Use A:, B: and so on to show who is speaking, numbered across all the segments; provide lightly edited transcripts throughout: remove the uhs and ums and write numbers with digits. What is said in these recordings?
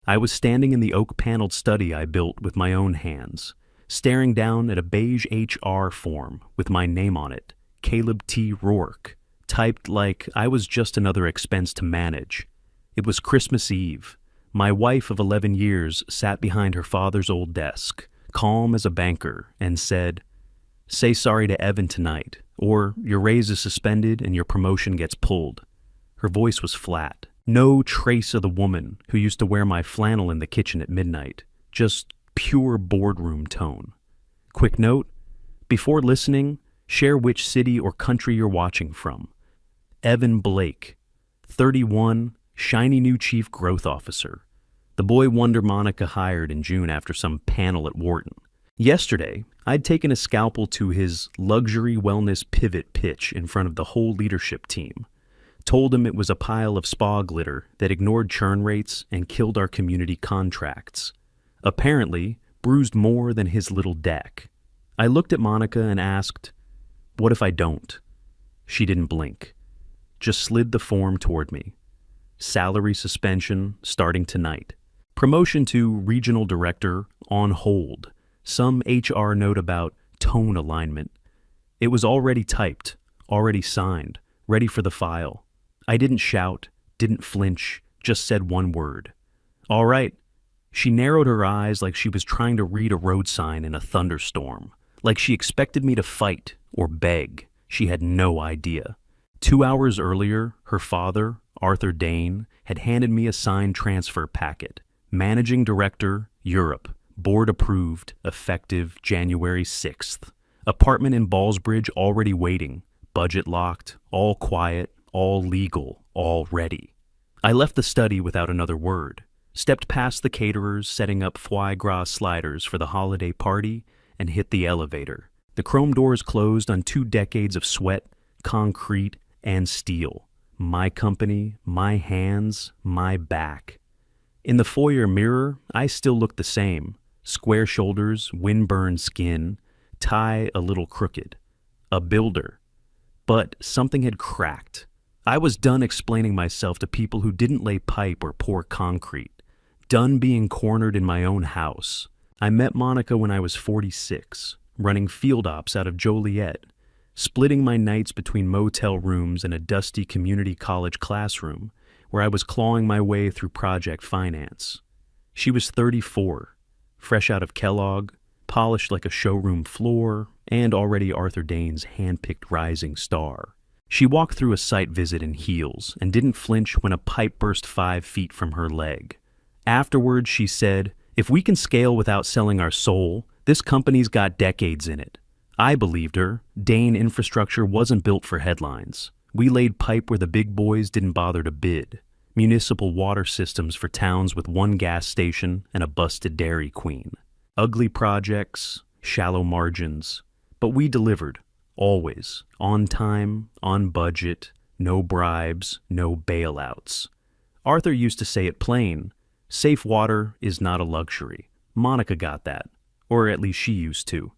A: I was standing in the oak-paneled study I built with my own hands, staring down at a beige HR form with my name on it, Caleb T. Rourke, typed like I was just another expense to manage. It was Christmas Eve. My wife of 11 years sat behind her father's old desk, calm as a banker, and said, "Say sorry to Evan tonight, or your raise is suspended and your promotion gets pulled." Her voice was flat. No trace of the woman who used to wear my flannel in the kitchen at midnight, just pure boardroom tone. Quick note, before listening, share which city or country you're watching from. Evan Blake, 31, shiny new chief growth officer. The boy wonder Monica hired in June after some panel at Wharton. Yesterday, I'd taken a scalpel to his luxury wellness pivot pitch in front of the whole leadership team. Told him it was a pile of spa glitter that ignored churn rates and killed our community contracts. Apparently, bruised more than his little deck. I looked at Monica and asked, "What if I don't?" She didn't blink. Just slid the form toward me. Salary suspension starting tonight. Promotion to regional director on hold. Some HR note about tone alignment. It was already typed, already signed, ready for the file. I didn't shout, didn't flinch, just said one word. "All right." She narrowed her eyes like she was trying to read a road sign in a thunderstorm, like she expected me to fight or beg. She had no idea. 2 hours earlier, her father, Arthur Dane, had handed me a signed transfer packet. Managing Director, Europe, board approved, effective January 6th. Apartment in Ballsbridge already waiting, budget locked, all quiet, all legal, all ready. I left the study without another word, stepped past the caterers setting up foie gras sliders for the holiday party, and hit the elevator. The chrome doors closed on 2 decades of sweat, concrete, and steel. My company, my hands, my back. In the foyer mirror, I still looked the same. Square shoulders, windburned skin, tie a little crooked. A builder. But something had cracked. I was done explaining myself to people who didn't lay pipe or pour concrete. Done being cornered in my own house. I met Monica when I was 46, running field ops out of Joliet, splitting my nights between motel rooms and a dusty community college classroom, where I was clawing my way through project finance. She was 34, fresh out of Kellogg, polished like a showroom floor, and already Arthur Dane's hand-picked rising star. She walked through a site visit in heels and didn't flinch when a pipe burst 5 feet from her leg. Afterwards, she said, "If we can scale without selling our soul, this company's got decades in it." I believed her. Dane infrastructure wasn't built for headlines. We laid pipe where the big boys didn't bother to bid. Municipal water systems for towns with 1 gas station and a busted Dairy Queen. Ugly projects, shallow margins. But we delivered. Always. On time, on budget, no bribes, no bailouts. Arthur used to say it plain. Safe water is not a luxury. Monica got that. Or at least she used to.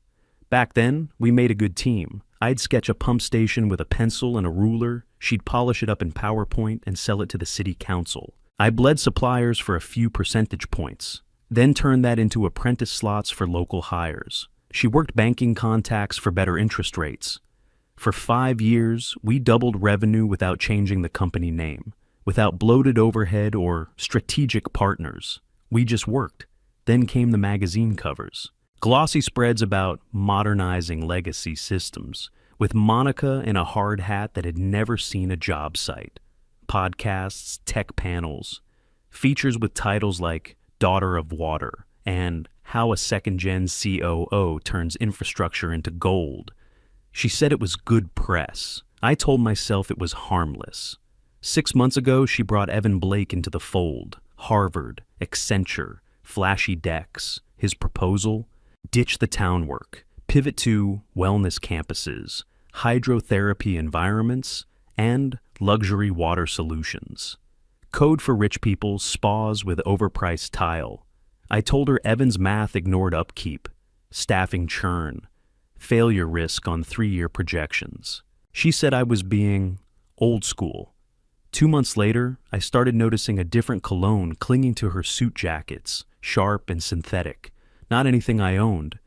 A: Back then, we made a good team. I'd sketch a pump station with a pencil and a ruler. She'd polish it up in PowerPoint and sell it to the city council. I bled suppliers for a few percentage points, then turned that into apprentice slots for local hires. She worked banking contacts for better interest rates. For 5 years, we doubled revenue without changing the company name, without bloated overhead or strategic partners. We just worked. Then came the magazine covers. Glossy spreads about modernizing legacy systems, with Monica in a hard hat that had never seen a job site. Podcasts, tech panels, features with titles like Daughter of Water and How a Second-Gen COO Turns Infrastructure into Gold. She said it was good press. I told myself it was harmless. 6 months ago, she brought Evan Blake into the fold. Harvard, Accenture, flashy decks. His proposal? Ditch the town work, pivot to wellness campuses, hydrotherapy environments, and luxury water solutions. Code for rich people, spas with overpriced tile. I told her Evan's math ignored upkeep, staffing churn, failure risk on 3-year projections. She said I was being old school, 2 months later, I started noticing a different cologne clinging to her suit jackets, sharp and synthetic, not anything I owned.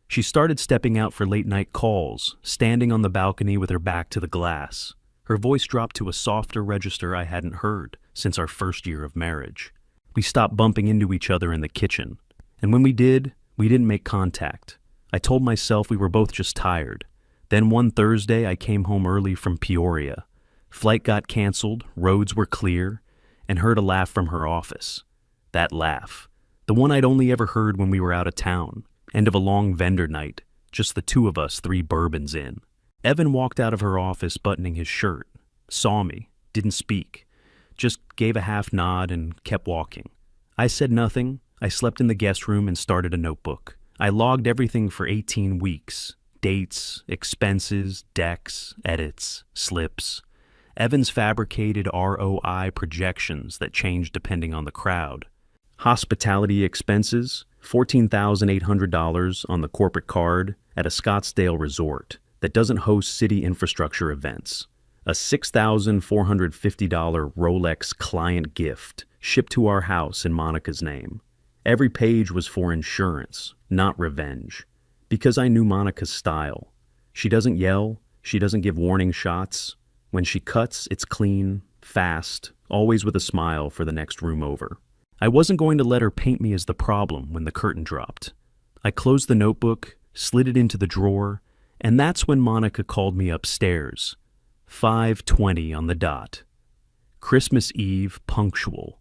A: She started stepping out for late-night calls, standing on the balcony with her back to the glass. Her voice dropped to a softer register I hadn't heard since our first year of marriage. We stopped bumping into each other in the kitchen, and when we didn't make contact. I told myself we were both just tired. Then one Thursday, I came home early from Peoria. Flight got canceled, roads were clear, and heard a laugh from her office. That laugh, the one I'd only ever heard when we were out of town, end of a long vendor night, just the two of us, 3 bourbons in. Evan walked out of her office buttoning his shirt, saw me, didn't speak, just gave a half nod and kept walking. I said nothing. I slept in the guest room and started a notebook. I logged everything for 18 weeks. Dates, expenses, decks, edits, slips. Evan's fabricated ROI projections that changed depending on the crowd. Hospitality expenses, $14,800 on the corporate card at a Scottsdale resort that doesn't host city infrastructure events. A $6,450 Rolex client gift shipped to our house in Monica's name. Every page was for insurance, not revenge. Because I knew Monica's style. She doesn't yell, she doesn't give warning shots. When she cuts, it's clean, fast, always with a smile for the next room over. I wasn't going to let her paint me as the problem when the curtain dropped. I closed the notebook, slid it into the drawer, and that's when Monica called me upstairs. 5:20 on the dot. Christmas Eve punctual.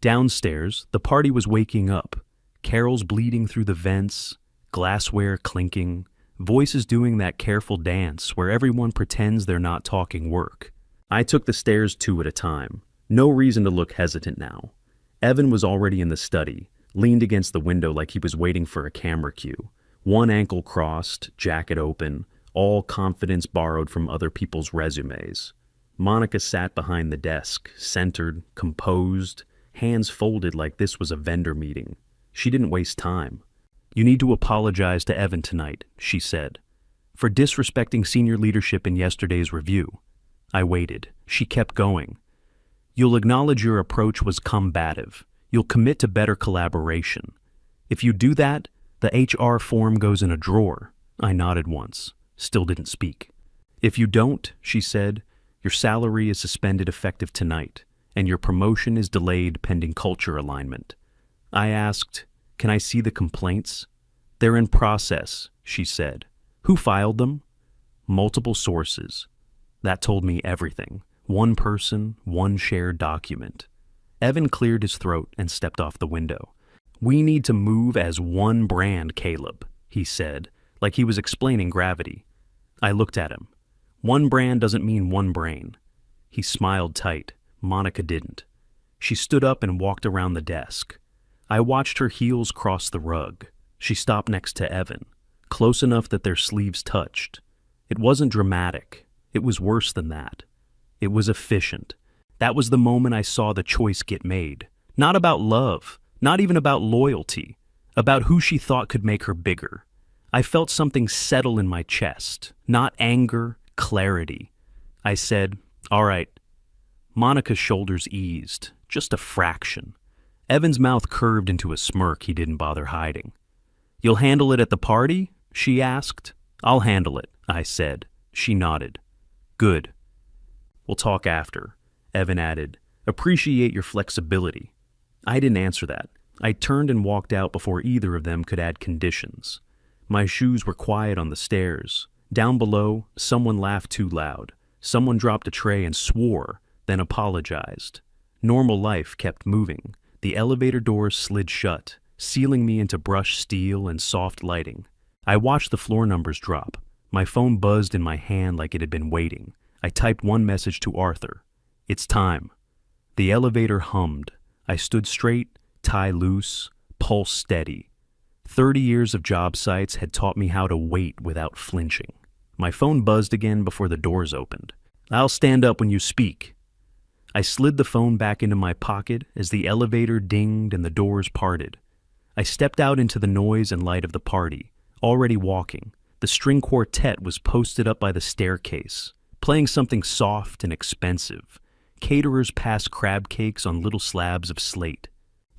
A: Downstairs, the party was waking up. Carols bleeding through the vents, glassware clinking, voices doing that careful dance where everyone pretends they're not talking work. I took the stairs 2 at a time. No reason to look hesitant now. Evan was already in the study, leaned against the window like he was waiting for a camera cue. One ankle crossed, jacket open, all confidence borrowed from other people's resumes. Monica sat behind the desk, centered, composed, hands folded like this was a vendor meeting. She didn't waste time. "You need to apologize to Evan tonight," she said, "for disrespecting senior leadership in yesterday's review." I waited. She kept going. "You'll acknowledge your approach was combative. You'll commit to better collaboration. If you do that, the HR form goes in a drawer." I nodded once. Still didn't speak. "If you don't," she said, "your salary is suspended effective tonight, and your promotion is delayed pending culture alignment." I asked, "Can I see the complaints?" "They're in process," she said. "Who filed them?" "Multiple sources." That told me everything. One person, one shared document. Evan cleared his throat and stepped off the window. "We need to move as one brand, Caleb," he said, like he was explaining gravity. I looked at him. One brand doesn't mean one brain. He smiled tight. Monica didn't. She stood up and walked around the desk. I watched her heels cross the rug. She stopped next to Evan, close enough that their sleeves touched. It wasn't dramatic. It was worse than that. It was efficient. That was the moment I saw the choice get made. Not about love, not even about loyalty, about who she thought could make her bigger. I felt something settle in my chest, not anger, clarity. I said, "All right." Monica's shoulders eased, just a fraction. Evan's mouth curved into a smirk he didn't bother hiding. "You'll handle it at the party?" she asked. "I'll handle it," I said. She nodded. "Good." "We'll talk after," Evan added. "Appreciate your flexibility." I didn't answer that. I turned and walked out before either of them could add conditions. My shoes were quiet on the stairs. Down below, someone laughed too loud. Someone dropped a tray and swore, then apologized. Normal life kept moving. The elevator doors slid shut, sealing me into brushed steel and soft lighting. I watched the floor numbers drop. My phone buzzed in my hand like it had been waiting. I typed one message to Arthur. "It's time." The elevator hummed. I stood straight, tie loose, pulse steady. 30 years of job sites had taught me how to wait without flinching. My phone buzzed again before the doors opened. "I'll stand up when you speak." I slid the phone back into my pocket as the elevator dinged and the doors parted. I stepped out into the noise and light of the party, already walking. The string quartet was posted up by the staircase, playing something soft and expensive. caterers passed crab cakes on little slabs of slate.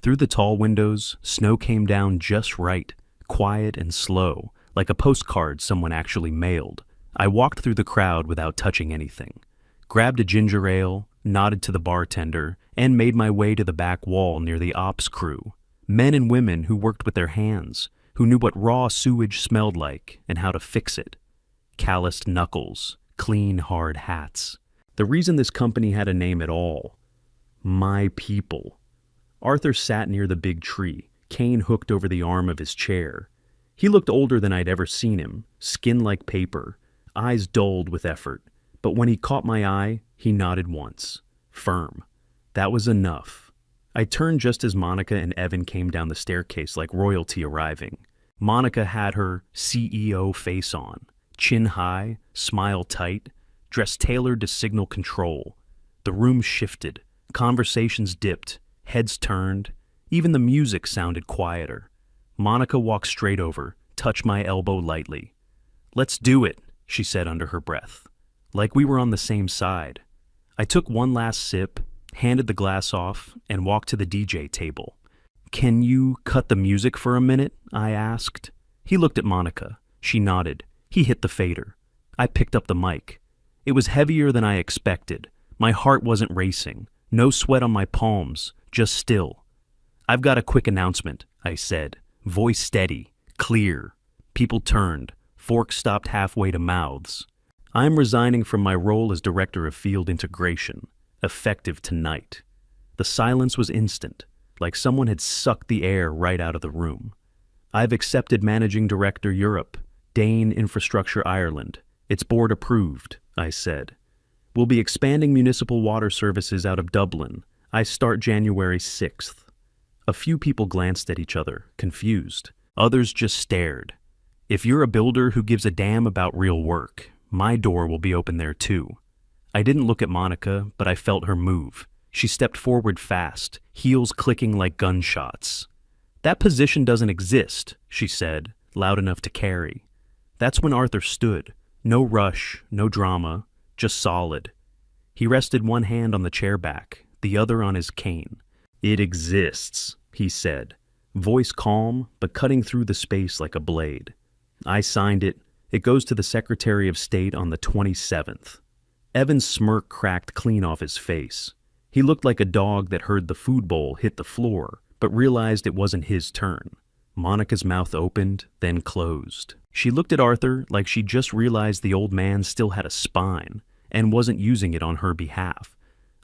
A: Through the tall windows, snow came down just right, quiet and slow, like a postcard someone actually mailed. I walked through the crowd without touching anything, grabbed a ginger ale, nodded to the bartender, and made my way to the back wall near the ops crew. Men and women who worked with their hands, who knew what raw sewage smelled like and how to fix it. Calloused knuckles, clean, hard hats. The reason this company had a name at all. My people. Arthur sat near the big tree, cane hooked over the arm of his chair. He looked older than I'd ever seen him, skin like paper, eyes dulled with effort. But when he caught my eye, he nodded once. Firm. That was enough. I turned just as Monica and Evan came down the staircase like royalty arriving. Monica had her CEO face on, chin high, smile tight, dress tailored to signal control. The room shifted, conversations dipped, heads turned, even the music sounded quieter. Monica walked straight over, touched my elbow lightly. "Let's do it," she said under her breath, like we were on the same side. I took one last sip, handed the glass off, and walked to the DJ table. "Can you cut the music for a minute?" I asked. He looked at Monica. She nodded. He hit the fader. I picked up the mic. It was heavier than I expected. My heart wasn't racing. No sweat on my palms, just still. "I've got a quick announcement," I said, voice steady, clear. People turned. Forks stopped halfway to mouths. "I'm resigning from my role as Director of Field Integration, effective tonight." The silence was instant, like someone had sucked the air right out of the room. "I've accepted Managing Director Europe, Dane Infrastructure Ireland. It's board approved," I said. "We'll be expanding municipal water services out of Dublin. I start January 6th. A few people glanced at each other, confused. Others just stared. If you're a builder who gives a damn about real work, my door will be open there too. I didn't look at Monica, but I felt her move. She stepped forward fast, heels clicking like gunshots. "That position doesn't exist," she said, loud enough to carry. That's when Arthur stood. No rush, no drama, just solid. He rested one hand on the chair back, the other on his cane. "It exists," he said, voice calm, but cutting through the space like a blade. "I signed it. It goes to the Secretary of State on the 27th. Evan's smirk cracked clean off his face. He looked like a dog that heard the food bowl hit the floor, but realized it wasn't his turn. Monica's mouth opened, then closed. She looked at Arthur like she just realized the old man still had a spine and wasn't using it on her behalf.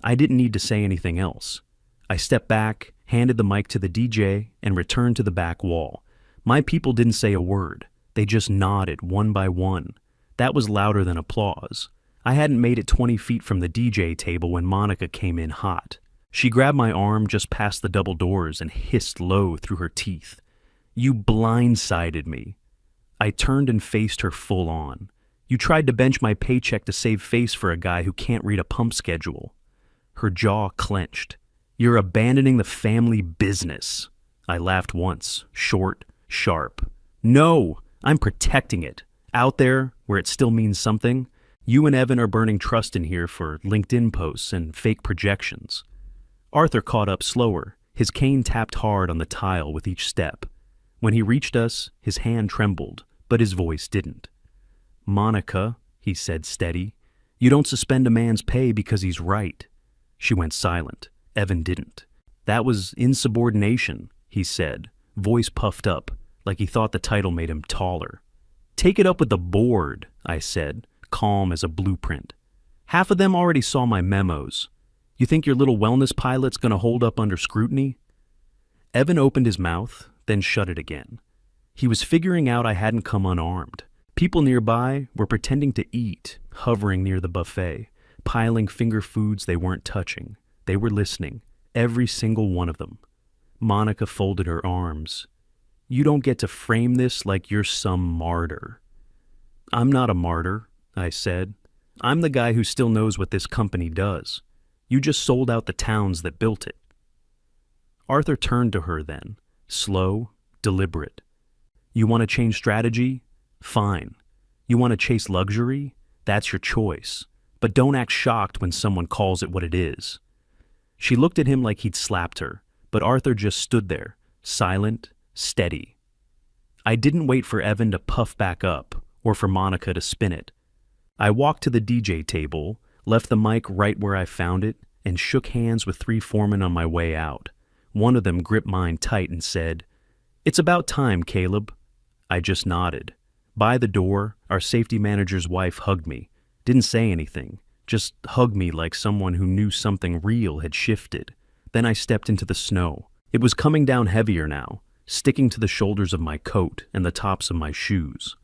A: I didn't need to say anything else. I stepped back, handed the mic to the DJ, and returned to the back wall. My people didn't say a word. They just nodded one by one. That was louder than applause. I hadn't made it 20 feet from the DJ table when Monica came in hot. She grabbed my arm just past the double doors and hissed low through her teeth. "You blindsided me." I turned and faced her full on. "You tried to bench my paycheck to save face for a guy who can't read a pump schedule." Her jaw clenched. "You're abandoning the family business." I laughed once, short, sharp. "No, I'm protecting it. Out there, where it still means something, you and Evan are burning trust in here for LinkedIn posts and fake projections." Arthur caught up slower. His cane tapped hard on the tile with each step. When he reached us, his hand trembled, but his voice didn't. "Monica," he said steady, "you don't suspend a man's pay because he's right." She went silent. Evan didn't. "That was insubordination," he said, voice puffed up, like he thought the title made him taller. "Take it up with the board," I said, calm as a blueprint. "Half of them already saw my memos. You think your little wellness pilot's gonna hold up under scrutiny?" Evan opened his mouth, then shut it again. He was figuring out I hadn't come unarmed. People nearby were pretending to eat, hovering near the buffet, piling finger foods they weren't touching. They were listening, every single one of them. Monica folded her arms. "You don't get to frame this like you're some martyr." "I'm not a martyr," I said. "I'm the guy who still knows what this company does. You just sold out the towns that built it." Arthur turned to her then, slow, deliberate. "You want to change strategy? Fine. You want to chase luxury? That's your choice. but don't act shocked when someone calls it what it is." She looked at him like he'd slapped her, but Arthur just stood there, silent, steady. I didn't wait for Evan to puff back up, or for Monica to spin it. I walked to the DJ table, left the mic right where I found it, and shook hands with 3 foremen on my way out. One of them gripped mine tight and said, "It's about time, Caleb." I just nodded. By the door, our safety manager's wife hugged me. Didn't say anything, just hugged me like someone who knew something real had shifted. Then I stepped into the snow. It was coming down heavier now, sticking to the shoulders of my coat and the tops of my shoes.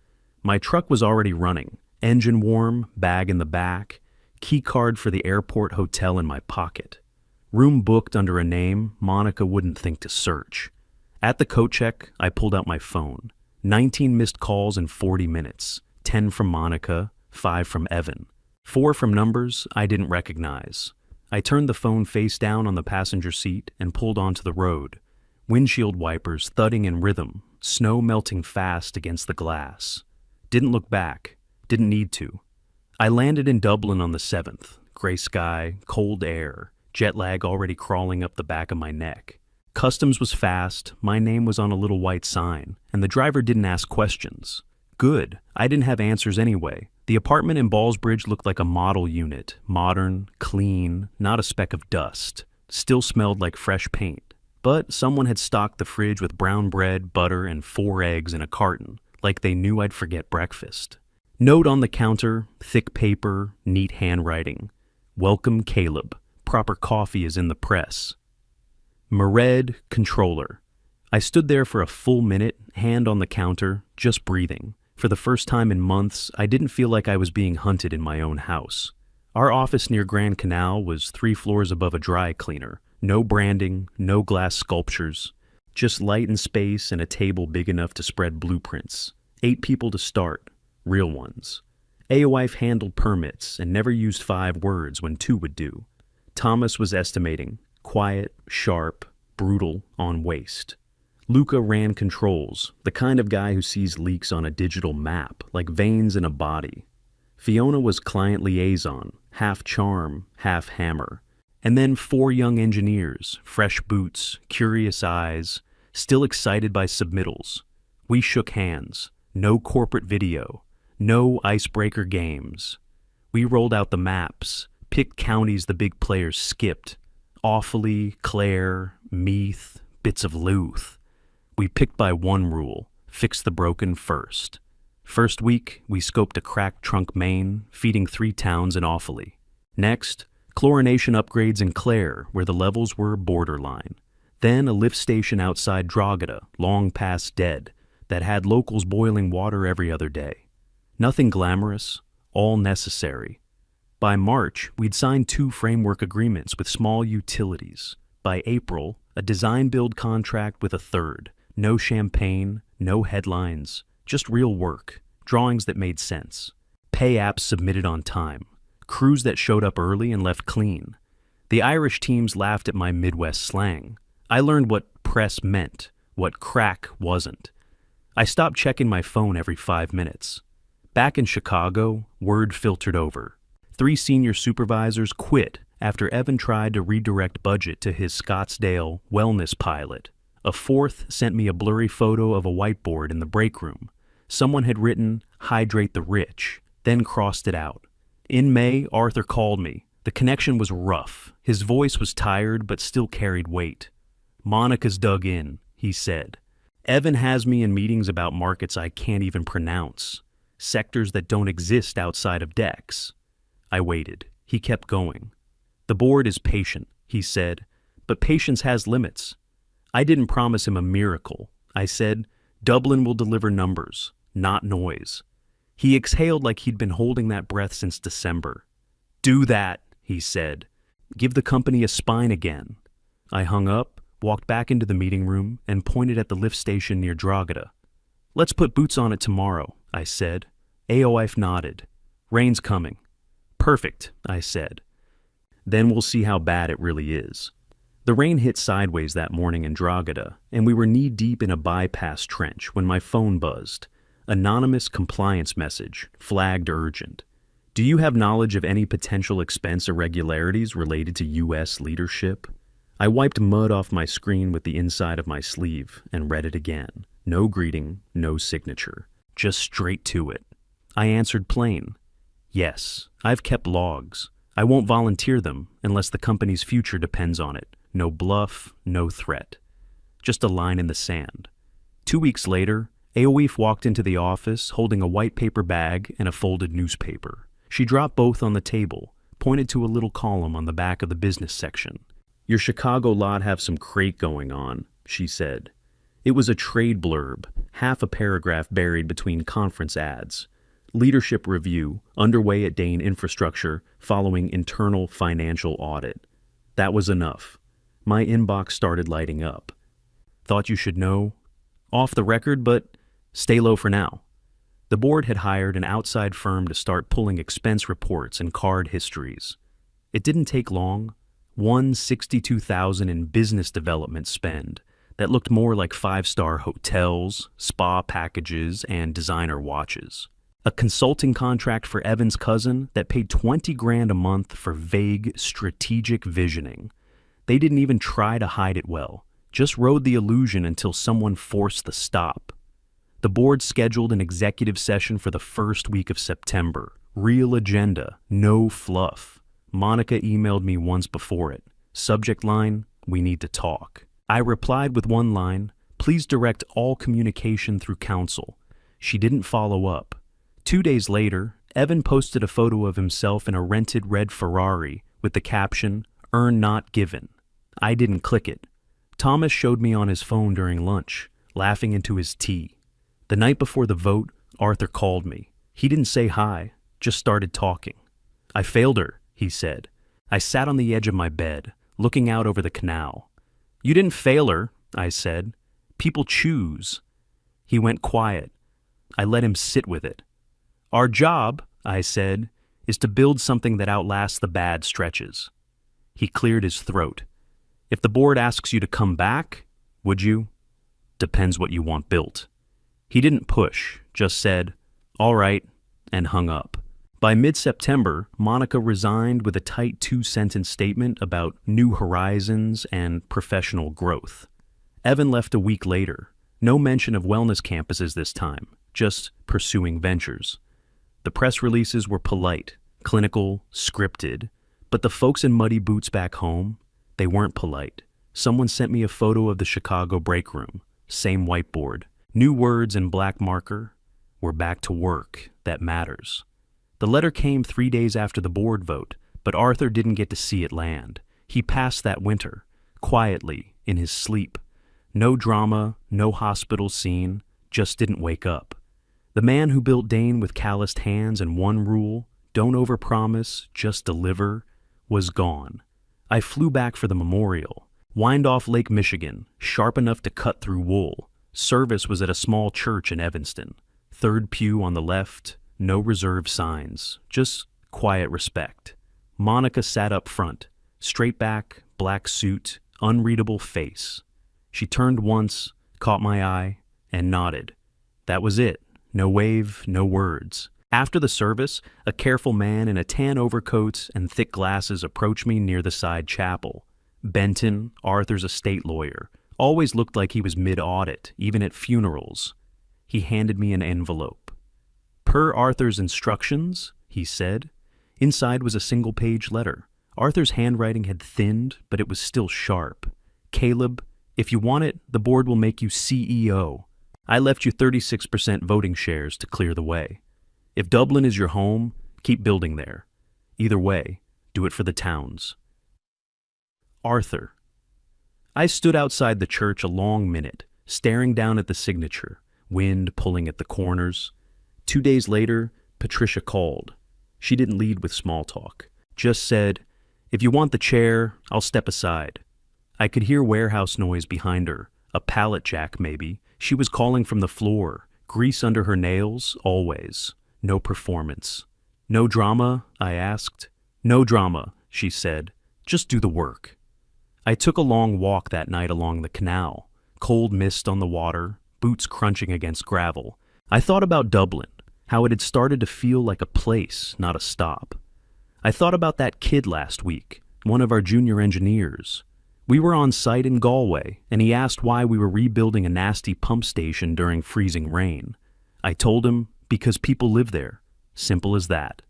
A: My truck was already running, engine warm, bag in the back, key card for the airport hotel in my pocket. Room booked under a name Monica wouldn't think to search. At the coat check, I pulled out my phone. 19 missed calls in 40 minutes, 10 from Monica, 5 from Evan. 4 from numbers I didn't recognize. I turned the phone face down on the passenger seat and pulled onto the road. Windshield wipers thudding in rhythm, snow melting fast against the glass. Didn't look back. Didn't need to. I landed in Dublin on the 7th. Gray sky, cold air, jet lag already crawling up the back of my neck. Customs was fast, my name was on a little white sign, and the driver didn't ask questions. Good, I didn't have answers anyway. The apartment in Ballsbridge looked like a model unit, modern, clean, not a speck of dust. Still smelled like fresh paint. But someone had stocked the fridge with brown bread, butter, and 4 eggs in a carton, like they knew I'd forget breakfast. Note on the counter, thick paper, neat handwriting. "Welcome, Caleb. Proper coffee is in the press." Mered, controller. I stood there for a full minute, hand on the counter, just breathing. For the first time in months, I didn't feel like I was being hunted in my own house. Our office near Grand Canal was 3 floors above a dry cleaner. No branding, no glass sculptures. Just light and space and a table big enough to spread blueprints. 8 people to start. Real ones. Aowife handled permits and never used 5 words when 2 would do. Thomas was estimating. Quiet, sharp, brutal, on waste. Luca ran controls, the kind of guy who sees leaks on a digital map, like veins in a body. Fiona was client liaison, half charm, half hammer. And then 4 young engineers, fresh boots, curious eyes, still excited by submittals. We shook hands. No corporate video. No icebreaker games. We rolled out the maps, picked counties the big players skipped. Offaly, Clare, Meath, bits of Louth. We picked by one rule, fix the broken first. First week, we scoped a cracked trunk main, feeding 3 towns in Offaly. Next, chlorination upgrades in Clare, where the levels were borderline. Then a lift station outside Drogheda, long past dead, that had locals boiling water every other day. Nothing glamorous, all necessary. By March, we'd signed 2 framework agreements with small utilities. By April, a design-build contract with a 3rd. No champagne, no headlines, just real work, drawings that made sense. Pay apps submitted on time. Crews that showed up early and left clean. The Irish teams laughed at my Midwest slang. I learned what press meant, what crack wasn't. I stopped checking my phone every 5 minutes. Back in Chicago, word filtered over. 3 senior supervisors quit after Evan tried to redirect budget to his Scottsdale wellness pilot. A 4th sent me a blurry photo of a whiteboard in the break room. Someone had written, "Hydrate the rich," then crossed it out. In May, Arthur called me. The connection was rough. His voice was tired but still carried weight. "Monica's dug in," he said. "Evan has me in meetings about markets I can't even pronounce. Sectors that don't exist outside of DEX." I waited. He kept going. "The board is patient," he said, "but patience has limits." I didn't promise him a miracle. I said, "Dublin will deliver numbers, not noise." He exhaled like he'd been holding that breath since December. "Do that," he said. "Give the company a spine again." I hung up, walked back into the meeting room, and pointed at the lift station near Drogheda. "Let's put boots on it tomorrow," I said. Aowife nodded. "Rain's coming." "Perfect," I said. "Then we'll see how bad it really is." The rain hit sideways that morning in Drogheda, and we were knee-deep in a bypass trench when my phone buzzed. Anonymous compliance message, flagged urgent. Do you have knowledge of any potential expense irregularities related to U.S. leadership? I wiped mud off my screen with the inside of my sleeve and read it again. No greeting, no signature. Just straight to it. I answered plain. Yes, I've kept logs. I won't volunteer them unless the company's future depends on it. No bluff, no threat. Just a line in the sand. 2 weeks later, Aoif walked into the office holding a white paper bag and a folded newspaper. She dropped both on the table, pointed to a little column on the back of the business section. Your Chicago lot have some crate going on, she said. It was a trade blurb, half a paragraph buried between conference ads. Leadership review underway at Dane Infrastructure following internal financial audit. That was enough. My inbox started lighting up. Thought you should know? Off the record, but stay low for now. The board had hired an outside firm to start pulling expense reports and card histories. It didn't take long. $162,000 in business development spend that looked more like five-star hotels, spa packages, and designer watches. A consulting contract for Evan's cousin that paid $20,000 a month for vague, strategic visioning. They didn't even try to hide it well, just rode the illusion until someone forced the stop. The board scheduled an executive session for the first week of September. Real agenda, no fluff. Monica emailed me once before it. Subject line, we need to talk. I replied with one line, please direct all communication through counsel. She didn't follow up. 2 days later, Evan posted a photo of himself in a rented red Ferrari with the caption, earn not given. I didn't click it. Thomas showed me on his phone during lunch, laughing into his tea. The night before the vote, Arthur called me. He didn't say hi, just started talking. I failed her, he said. I sat on the edge of my bed, looking out over the canal. You didn't fail her, I said. People choose. He went quiet. I let him sit with it. Our job, I said, is to build something that outlasts the bad stretches. He cleared his throat. If the board asks you to come back, would you? Depends what you want built. He didn't push, just said, all right, and hung up. By mid-September, Monica resigned with a tight 2-sentence statement about new horizons and professional growth. Evan left a week later. No mention of wellness campuses this time, just pursuing ventures. The press releases were polite, clinical, scripted, but the folks in muddy boots back home, they weren't polite. Someone sent me a photo of the Chicago break room, same whiteboard. New words in black marker. We're back to work. That matters. The letter came 3 days after the board vote, but Arthur didn't get to see it land. He passed that winter, quietly, in his sleep. No drama, no hospital scene, just didn't wake up. The man who built Dane with calloused hands and one rule, don't overpromise, just deliver, was gone. I flew back for the memorial. Wind off Lake Michigan, sharp enough to cut through wool. Service was at a small church in Evanston. Third pew on the left, no reserve signs, just quiet respect. Monica sat up front, straight back, black suit, unreadable face. She turned once, caught my eye, and nodded. That was it. No wave, no words. After the service, a careful man in a tan overcoat and thick glasses approached me near the side chapel. Benton, Arthur's estate lawyer, always looked like he was mid-audit, even at funerals. He handed me an envelope. Per Arthur's instructions, he said. Inside was a single-page letter. Arthur's handwriting had thinned, but it was still sharp. Caleb, if you want it, the board will make you CEO. I left you 36% voting shares to clear the way. If Dublin is your home, keep building there. Either way, do it for the towns. Arthur. I stood outside the church a long minute, staring down at the signature, wind pulling at the corners. 2 days later, Patricia called. She didn't lead with small talk, just said, if you want the chair, I'll step aside. I could hear warehouse noise behind her, a pallet jack maybe. She was calling from the floor, grease under her nails, always. No performance. No drama, I asked. No drama, she said. Just do the work. I took a long walk that night along the canal, cold mist on the water, boots crunching against gravel. I thought about Dublin, how it had started to feel like a place, not a stop. I thought about that kid last week, one of our junior engineers. We were on site in Galway, and he asked why we were rebuilding a nasty pump station during freezing rain. I told him, because people live there. Simple as that.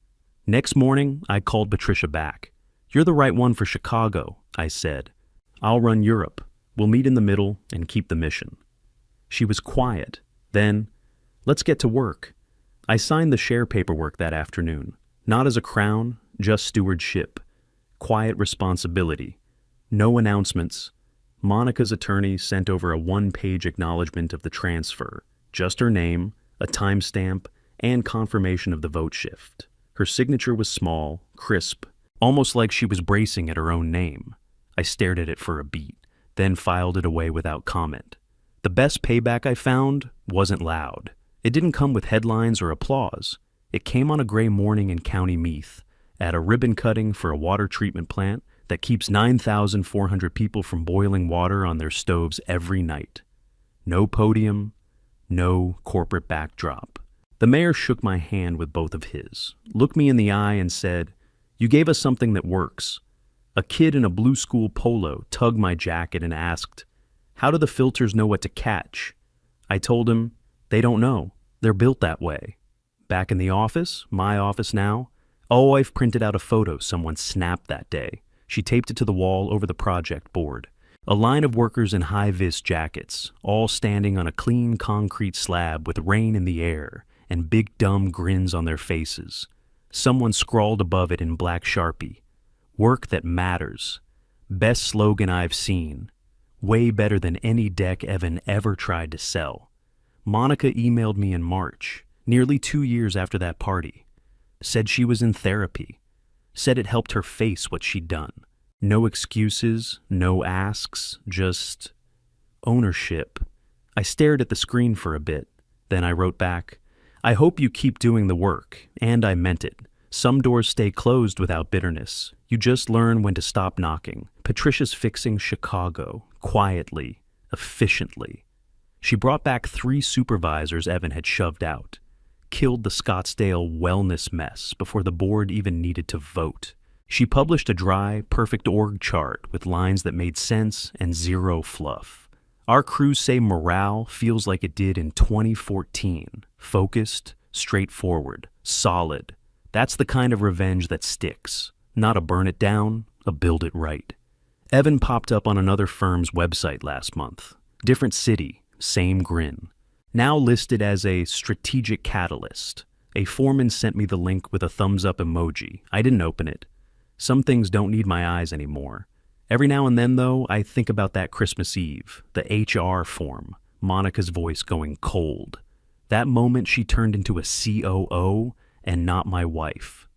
A: Next morning, I called Patricia back. "You're the right one for Chicago," I said. "I'll run Europe. We'll meet in the middle and keep the mission." She was quiet. Then, "Let's get to work." I signed the share paperwork that afternoon. Not as a crown, just stewardship. Quiet responsibility. No announcements. Monica's attorney sent over a one-page acknowledgement of the transfer. Just her name, a timestamp, and confirmation of the vote shift. Her signature was small, crisp, almost like she was bracing at her own name. I stared at it for a beat, then filed it away without comment. The best payback I found wasn't loud. It didn't come with headlines or applause. It came on a gray morning in County Meath, at a ribbon cutting for a water treatment plant that keeps 9,400 people from boiling water on their stoves every night. No podium, no corporate backdrop. The mayor shook my hand with both of his, looked me in the eye and said, "You gave us something that works." A kid in a blue school polo tugged my jacket and asked, "How do the filters know what to catch?" I told him, "They don't know. They're built that way." Back in the office, my office now, I've printed out a photo someone snapped that day. She taped it to the wall over the project board. A line of workers in high-vis jackets, all standing on a clean concrete slab with rain in the air and big dumb grins on their faces. Someone scrawled above it in black Sharpie, "Work that matters. Best slogan I've seen. Way better than any deck Evan ever tried to sell." Monica emailed me in March, nearly 2 years after that party. Said she was in therapy. Said it helped her face what she'd done. No excuses, no asks, just ownership. I stared at the screen for a bit. Then I wrote back, "I hope you keep doing the work," and I meant it. Some doors stay closed without bitterness. You just learn when to stop knocking. Patricia's fixing Chicago, quietly, efficiently. She brought back 3 supervisors Evan had shoved out. Killed the Scottsdale wellness mess before the board even needed to vote. She published a dry, perfect org chart with lines that made sense and zero fluff. Our crews say morale feels like it did in 2014. Focused, straightforward, solid. That's the kind of revenge that sticks. Not a burn it down, a build it right. Evan popped up on another firm's website last month. Different city, same grin. Now listed as a strategic catalyst. A foreman sent me the link with a thumbs up emoji. I didn't open it. Some things don't need my eyes anymore. Every now and then, though, I think about that Christmas Eve, the HR form, Monica's voice going cold. That moment she turned into a COO and not my wife.